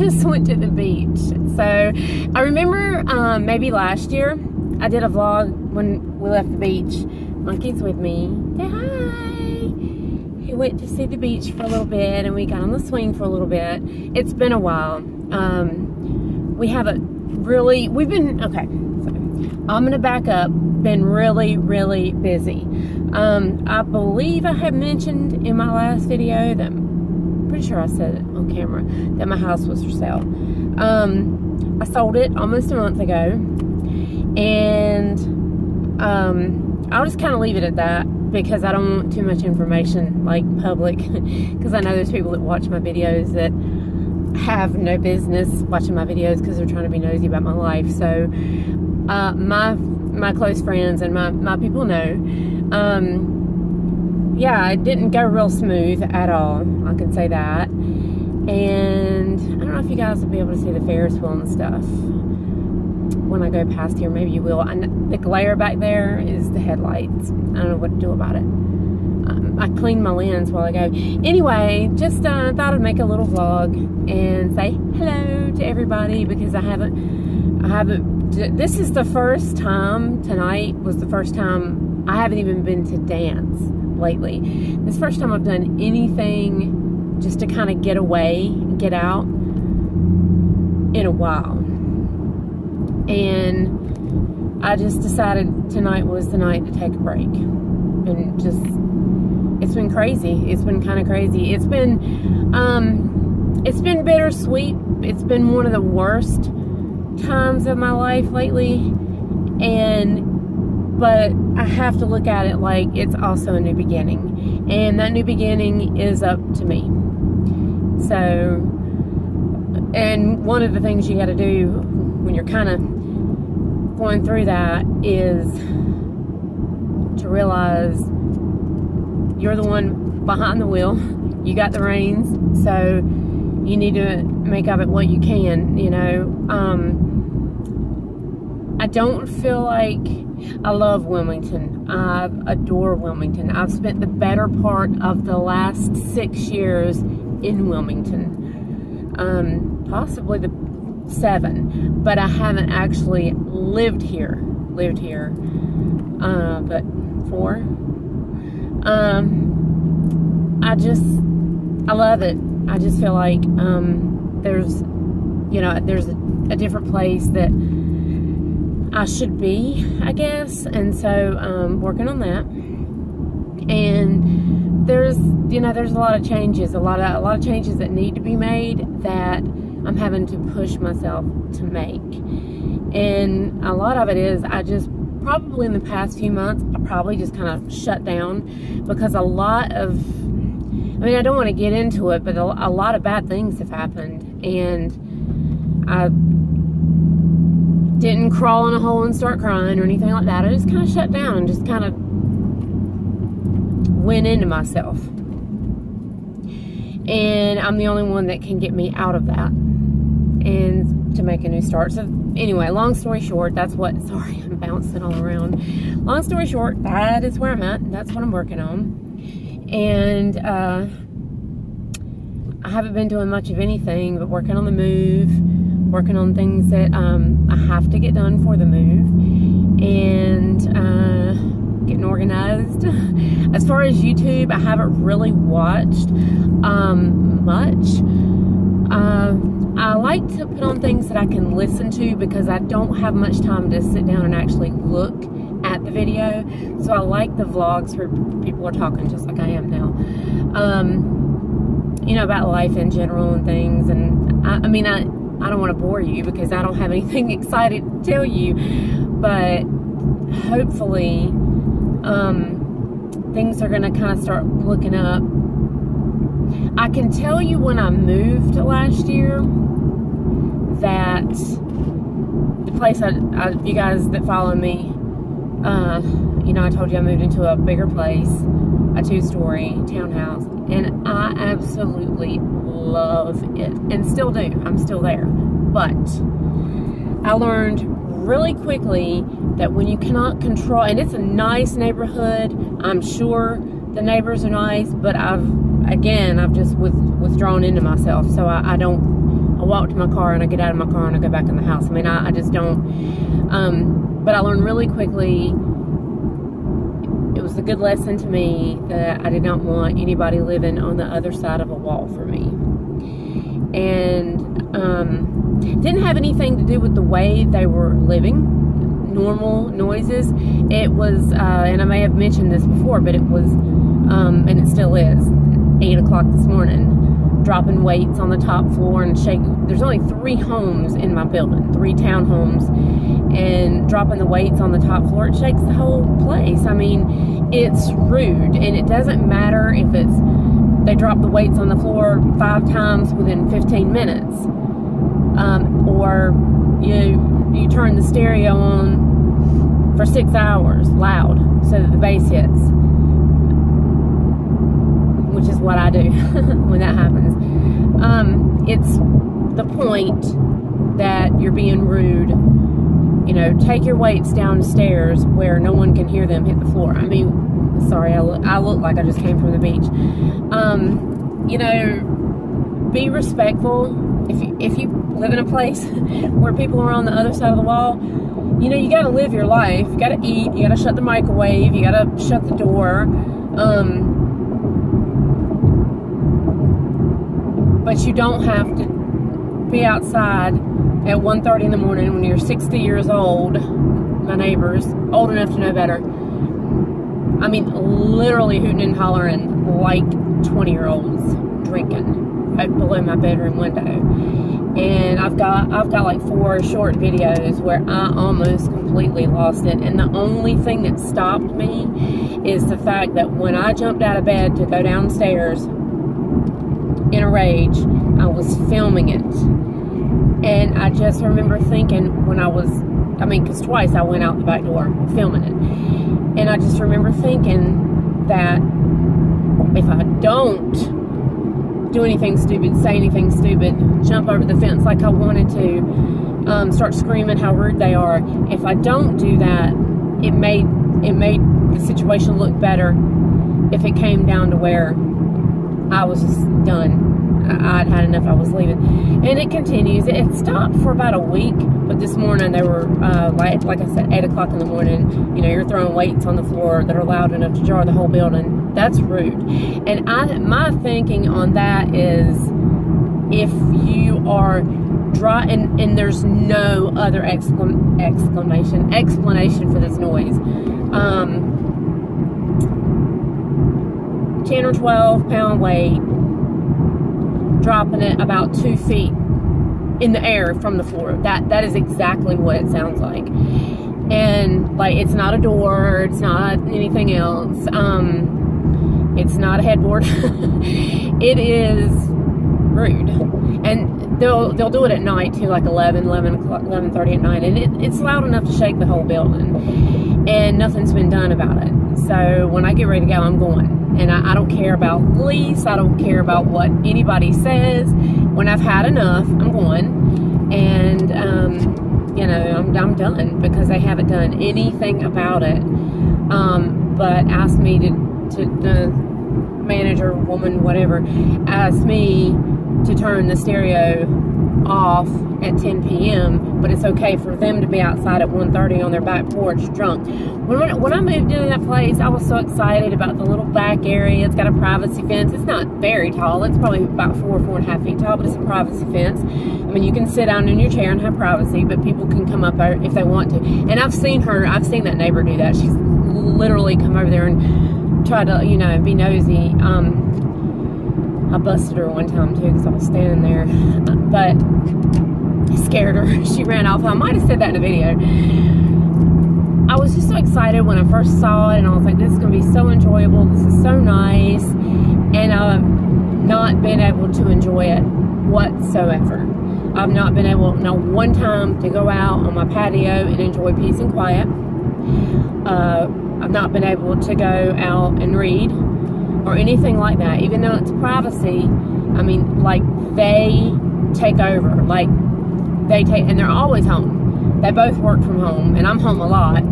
just went to the beach. So I remember maybe last year I did a vlog when we left the beach. Monkey's with me. Say hi. He went to see the beach for a little bit and we got on the swing for a little bit. It's been a while. We haven't really, okay, so I'm gonna back up. Been really, really busy. I believe I have mentioned in my last video that, I'm pretty sure I said it on camera, that my house was for sale. I sold it almost a month ago, and I'll just kind of leave it at that because I don't want too much information like public, because I know there's people that watch my videos that have no business watching my videos because they're trying to be nosy about my life. So my close friends and my people know. Yeah, it didn't go real smooth at all, I can say that. And I don't know if you guys will be able to see the Ferris wheel and stuff when I go past here. Maybe you will. The glare back there is the headlights. I don't know what to do about it. I cleaned my lens while ago. Anyway, just thought I'd make a little vlog and say hello to everybody because I haven't, this is the first time, tonight was the first time, I haven't even been to dance lately. This is the first time I've done anything just to kind of get away, get out in a while. And I just decided tonight was the night to take a break. And just, it's been crazy. It's been kind of crazy. It's been bittersweet. It's been one of the worst times of my life lately. But I have to look at it like it's also a new beginning. And that new beginning is up to me. So, and one of the things you got to do when you're kind of going through that is to realize you're the one behind the wheel. You got the reins, so you need to make of it what you can, you know. I don't feel like, I love Wilmington. I adore Wilmington. I've spent the better part of the last 6 years in Wilmington. Possibly the 7, but I haven't actually lived here. But 4. I love it. I just feel like there's a different place that I should be, I guess, and so working on that. And there's a lot of changes, a lot of changes that need to be made that I'm having to push myself to make. And a lot of it is probably in the past few months, I probably just kind of shut down because a lot of, I mean, I don't want to get into it, but a lot of bad things have happened, and I didn't crawl in a hole and start crying or anything like that. I just kind of shut down and just kind of went into myself. And I'm the only one that can get me out of that and to make a new start. So anyway, long story short, that's what, sorry, I'm bouncing all around. Long story short, that is where I'm at. That's what I'm working on. And I haven't been doing much of anything but working on the move, working on things that I have to get done for the move, and getting organized. As far as YouTube, I haven't really watched much. I like to put on things that I can listen to because I don't have much time to sit down and actually look at the video. So I like the vlogs where people are talking just like I am now. You know, about life in general and things. And I mean, I don't want to bore you because I don't have anything exciting to tell you, but hopefully things are going to kind of start looking up. I can tell you when I moved last year that the place you guys that follow me, you know, I told you I moved into a bigger place, a 2-story townhouse, and I absolutely love it, and still do. I'm still there. But I learned really quickly that when you cannot control, and it's a nice neighborhood, I'm sure the neighbors are nice, but I've just withdrawn into myself, so I walk to my car and I get out of my car and I go back in the house. I mean, I just don't. But I learned really quickly, it was a good lesson to me that I did not want anybody living on the other side of a wall for me. And didn't have anything to do with the way they were living, normal noises. It was, and I may have mentioned this before, but it was, and it still is, 8 o'clock this morning, dropping weights on the top floor and shaking. There's only 3 homes in my building, 3 townhomes, and dropping the weights on the top floor, it shakes the whole place. I mean, it's rude, and it doesn't matter if it's, they drop the weights on the floor 5 times within 15 minutes, or you turn the stereo on for 6 hours loud so that the bass hits, which is what I do when that happens. It's the point that you're being rude. You know, take your weights downstairs where no one can hear them hit the floor. I mean, sorry, I look like I just came from the beach. You know, be respectful. If you live in a place where people are on the other side of the wall, you know, you gotta live your life. You gotta eat, you gotta shut the microwave, you gotta shut the door. But you don't have to be outside at 1:30 in the morning when you're 60 years old. My neighbors, old enough to know better. I mean, literally hooting and hollering like 20-year-olds drinking right below my bedroom window. And I've got like 4 short videos where I almost completely lost it. And the only thing that stopped me is the fact that when I jumped out of bed to go downstairs in a rage, I was filming it. And I just remember thinking when I was, I mean, because twice I went out the back door filming it. And I just remember thinking that if I don't do anything stupid, say anything stupid, jump over the fence like I wanted to, start screaming how rude they are, if I don't do that, it made the situation look better if it came down to where I was just done. I'd had enough, I was leaving. And it continues. It stopped for about a week, but this morning they were, like I said, 8 o'clock in the morning. You know, you're throwing weights on the floor that are loud enough to jar the whole building. That's rude. And my thinking on that is, if you are dry, and there's no other explanation for this noise. 10 or 12 pound weight, dropping it about 2 feet in the air from the floor. That is exactly what it sounds like. And like, it's not a door, it's not anything else, it's not a headboard. It is rude. And they'll do it at night too, like 11:30 at night, and it's loud enough to shake the whole building, and nothing's been done about it. So when I get ready to go, I'm going. And I don't care about police. I don't care about what anybody says. When I've had enough, I'm going. And, you know, I'm done, because they haven't done anything about it. But asked me the manager, woman, whatever, asked me to turn the stereo off at 10 p.m. But it's okay for them to be outside at 1:30 on their back porch drunk. When I moved into that place, I was so excited about the little back area. It's got a privacy fence. It's not very tall. It's probably about 4.5 feet tall, but it's a privacy fence. I mean, you can sit down in your chair and have privacy, but people can come up if they want to. And I've seen that neighbor do that. She's literally come over there and tried to, you know, be nosy. I busted her one time too, because I was standing there, but I scared her. She ran off. I might have said that in a video. I was just so excited when I first saw it, and I was like, this is going to be so enjoyable. This is so nice. And I've not been able to enjoy it whatsoever. I've not been able, not one time, to go out on my patio and enjoy peace and quiet. I've not been able to go out and read or anything like that, even though it's privacy. I mean, like, they take over, like, and they're always home. They both work from home, and I'm home a lot,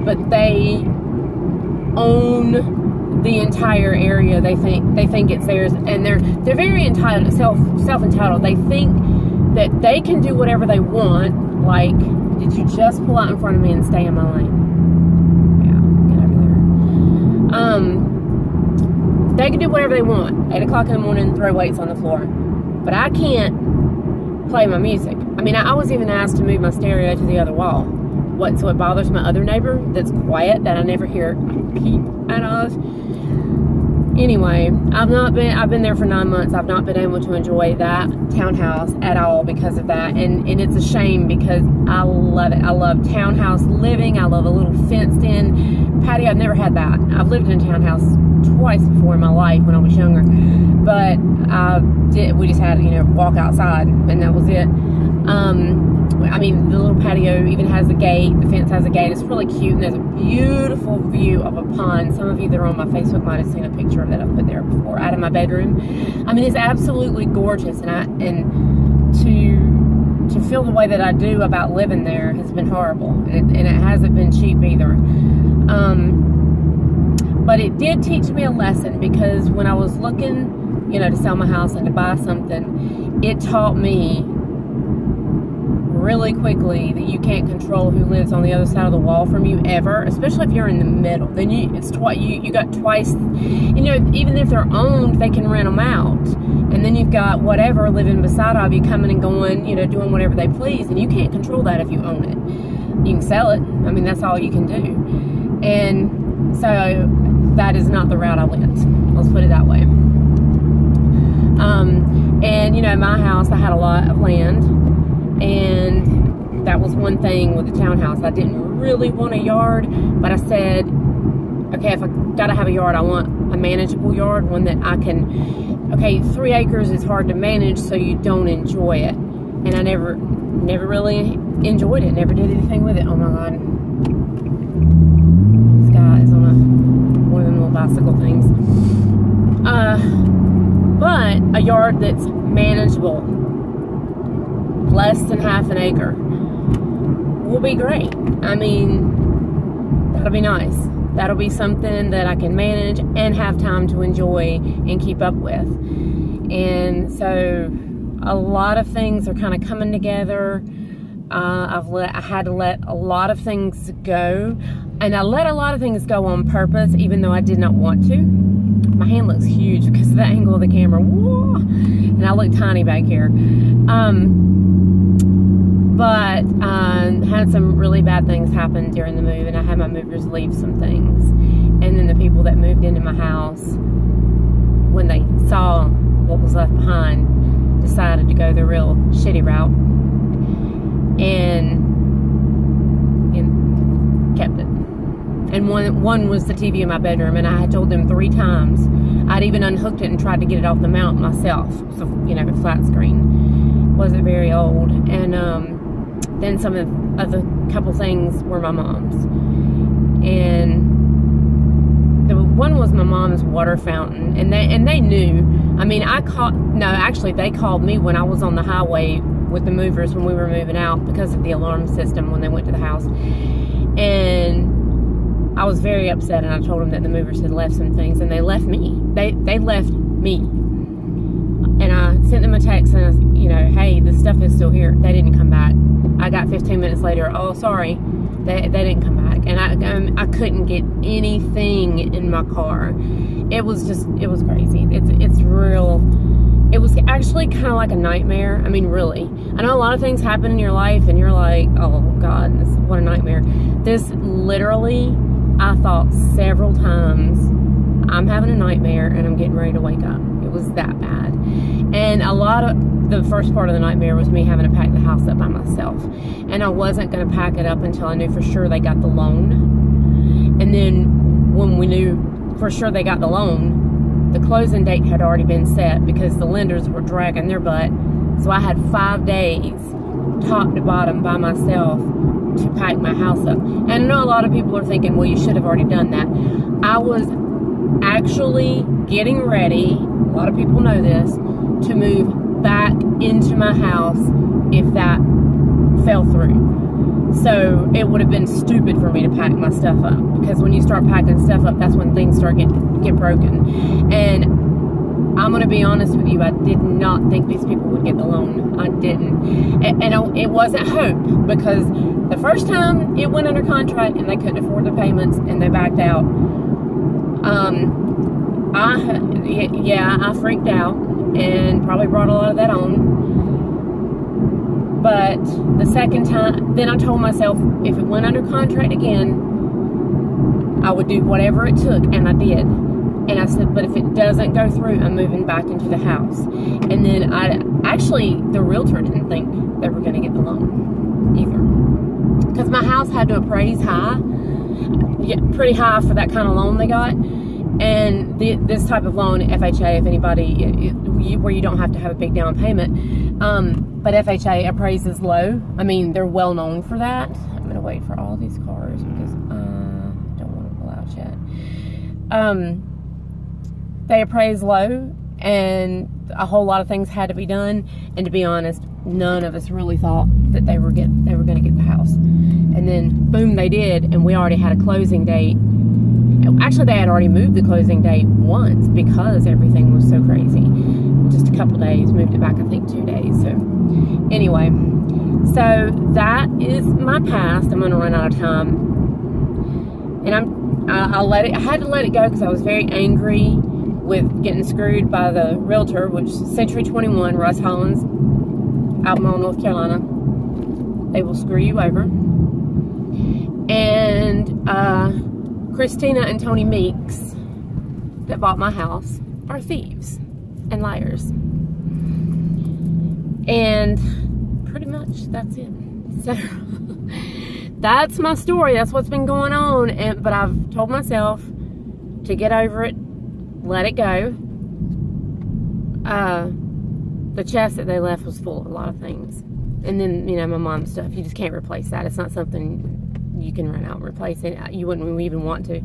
but they own the entire area. They think it's theirs, and they're very entitled, self-entitled. They think that they can do whatever they want. Like, did you just pull out in front of me and stay in my lane? Yeah, get over there. They can do whatever they want. 8 o'clock in the morning, throw weights on the floor. But I can't play my music. I mean, I was even asked to move my stereo to the other wall. So it bothers my other neighbor that's quiet, that I never hear a peep out of. Anyway, I've been there for 9 months. I've not been able to enjoy that townhouse at all because of that. And it's a shame because I love it. I love townhouse living. I love a little fenced in patio. I've never had that. I've lived in a townhouse twice before in my life when I was younger. But we just had, you know, walk outside and that was it. I mean, the little patio even has a gate. The fence has a gate. It's really cute, and there's a beautiful view of a pond. Some of you that are on my Facebook might have seen a picture of that I've put there before, out of my bedroom. I mean, it's absolutely gorgeous, and to feel the way that I do about living there has been horrible, and it hasn't been cheap either. But it did teach me a lesson, because when I was looking, you know, to sell my house and to buy something, it taught me really quickly that you can't control who lives on the other side of the wall from you ever, especially if you're in the middle. Then you got twice, you know, even if they're owned, they can rent them out. And then you've got whatever living beside of you coming and going, you know, doing whatever they please, and you can't control that if you own it. You can sell it. I mean, that's all you can do. And so that is not the route I went. Let's put it that way. And you know, in my house, I had a lot of land. And that was one thing with the townhouse. I didn't really want a yard, but I said, okay, if I gotta have a yard, I want a manageable yard, one that I can, okay, 3 acres is hard to manage, so you don't enjoy it. And I never really enjoyed it, never did anything with it. Oh my God. This guy is on one of them little bicycle things. But a yard that's manageable, less than half an acre, will be great. I mean, that'll be nice. That'll be something that I can manage and have time to enjoy and keep up with. And so a lot of things are kind of coming together. I had to let a lot of things go, and I let a lot of things go on purpose, even though I did not want to. My hand looks huge because of the angle of the camera. Whoa! And I look tiny back here. But had some really bad things happen during the move, and I had my movers leave some things. And then the people that moved into my house, when they saw what was left behind, decided to go the real shitty route and kept it. And one was the TV in my bedroom, and I had told them 3 times. I'd even unhooked it and tried to get it off the mount myself. So, you know, flat screen. Wasn't very old. And then some of the couple things were my mom's. And the one was my mom's water fountain. And they knew. I mean, actually they called me when I was on the highway with the movers when we were moving out because of the alarm system when they went to the house. And I was very upset, and I told them that the movers had left some things, and they left me. They left me. And I sent them a text, and you know, hey, the stuff is still here. They didn't come back. I got 15 minutes later, oh, sorry, they didn't come back. And I couldn't get anything in my car. It was crazy. It's real. It was actually kind of like a nightmare. I mean, really. I know a lot of things happen in your life, and you're like, oh, God, what a nightmare. This literally, I thought several times, I'm having a nightmare, and I'm getting ready to wake up. It was that bad. And a lot of the first part of the nightmare was me having to pack the house up by myself. And I wasn't going to pack it up until I knew for sure they got the loan. And then when we knew for sure they got the loan, the closing date had already been set because the lenders were dragging their butt. So I had 5 days, top to bottom, by myself to pack my house up. And I know a lot of people are thinking, well, you should have already done that. I was actually getting ready, a lot of people know this, to move back into my house if that fell through. So it would have been stupid for me to pack my stuff up, because when you start packing stuff up, that's when things start get broken. And I'm going to be honest with you, I did not think these people would get the loan. I didn't. And it wasn't hope, because the first time it went under contract and they couldn't afford the payments and they backed out, I freaked out and probably brought a lot of that on. But the second time, then I told myself, if it went under contract again, I would do whatever it took, and I did. And I said, but if it doesn't go through, I'm moving back into the house. And then the realtor didn't think they were going to get the loan either. Because my house had to appraise high, pretty high for that kind of loan they got. And this type of loan, FHA, if anybody, where you don't have to have a big down payment, but FHA appraises low. I mean, they're well known for that. I'm going to wait for all these cars because I don't want to pull out yet. They appraise low, and a whole lot of things had to be done. And to be honest, none of us really thought that they were going to get the house. And then, boom, they did, and we already had a closing date. Actually, they had already moved the closing date once because everything was so crazy. Just a couple days, moved it back, I think 2 days. So, anyway, so that is my past. I'm going to run out of time, and I had to let it go because I was very angry with getting screwed by the realtor, which is Century 21, Russ Hollins, Albemarle, North Carolina. They will screw you over. And Christina and Tony Meeks, that bought my house, are thieves and liars. And pretty much that's it. So that's my story. That's what's been going on. But I've told myself to get over it, let it go. The chest that they left was full of a lot of things. And then, you know, my mom's stuff, you just can't replace that. It's not something you can run out and replace it. You wouldn't even want to.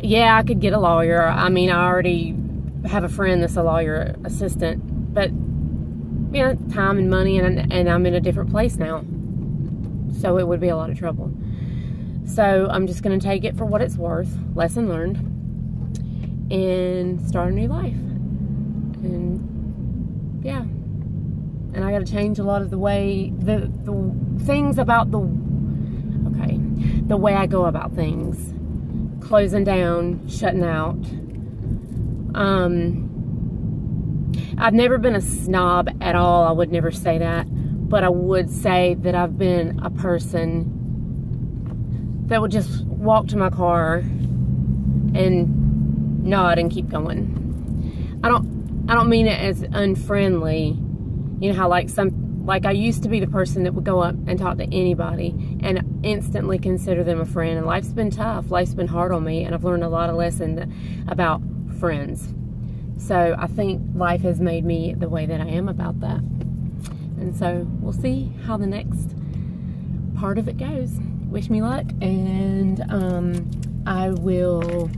Yeah, I could get a lawyer. I mean, I already have a friend that's a lawyer assistant, but you know, time and money, and I'm in a different place now, so it would be a lot of trouble. So I'm just going to take it for what it's worth, lesson learned, and start a new life. And yeah, and I got to change a lot of the way, the things about the way I go about things, closing down, shutting out. I've never been a snob at all. I would never say that, but I would say that I've been a person that would just walk to my car and nod and keep going. I don't mean it as unfriendly. You know how like I used to be the person that would go up and talk to anybody and instantly consider them a friend. And life's been tough. Life's been hard on me, and I've learned a lot of lessons about friends. So I think life has made me the way that I am about that. And so we'll see how the next part of it goes. Wish me luck, and I will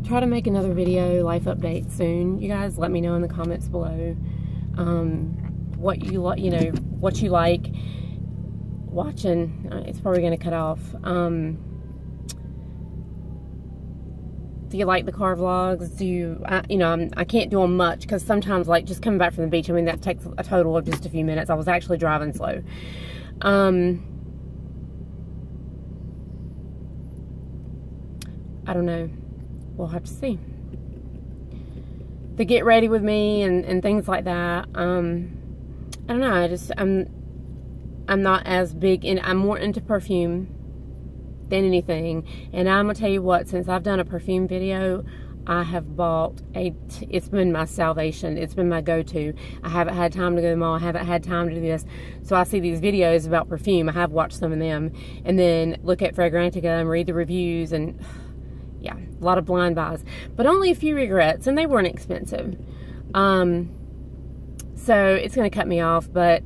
try to make another video life update soon. You guys let me know in the comments below what you like, you know, what you like watching. It's probably going to cut off. Do you like the car vlogs? Do you, you know, I can't do them much because sometimes, like, just coming back from the beach, I mean, that takes a total of just a few minutes. I was actually driving slow. I don't know. We'll have to see. The get ready with me and things like that. I don't know. I'm not as big, and I'm more into perfume than anything. And I'm gonna tell you what, since I've done a perfume video, I have bought it's been my salvation. It's been my go-to. I haven't had time to go to the mall. I haven't had time to do this. So I see these videos about perfume. I have watched some of them, and then look at Fragrantica and read the reviews, and yeah, a lot of blind buys, but only a few regrets, and they weren't expensive. So it's gonna cut me off, but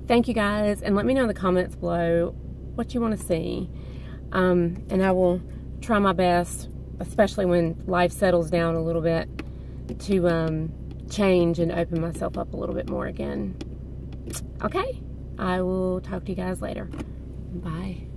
thank you guys, and let me know in the comments below what you want to see. And I will try my best, especially when life settles down a little bit, to change and open myself up a little bit more again. Okay, I will talk to you guys later. Bye.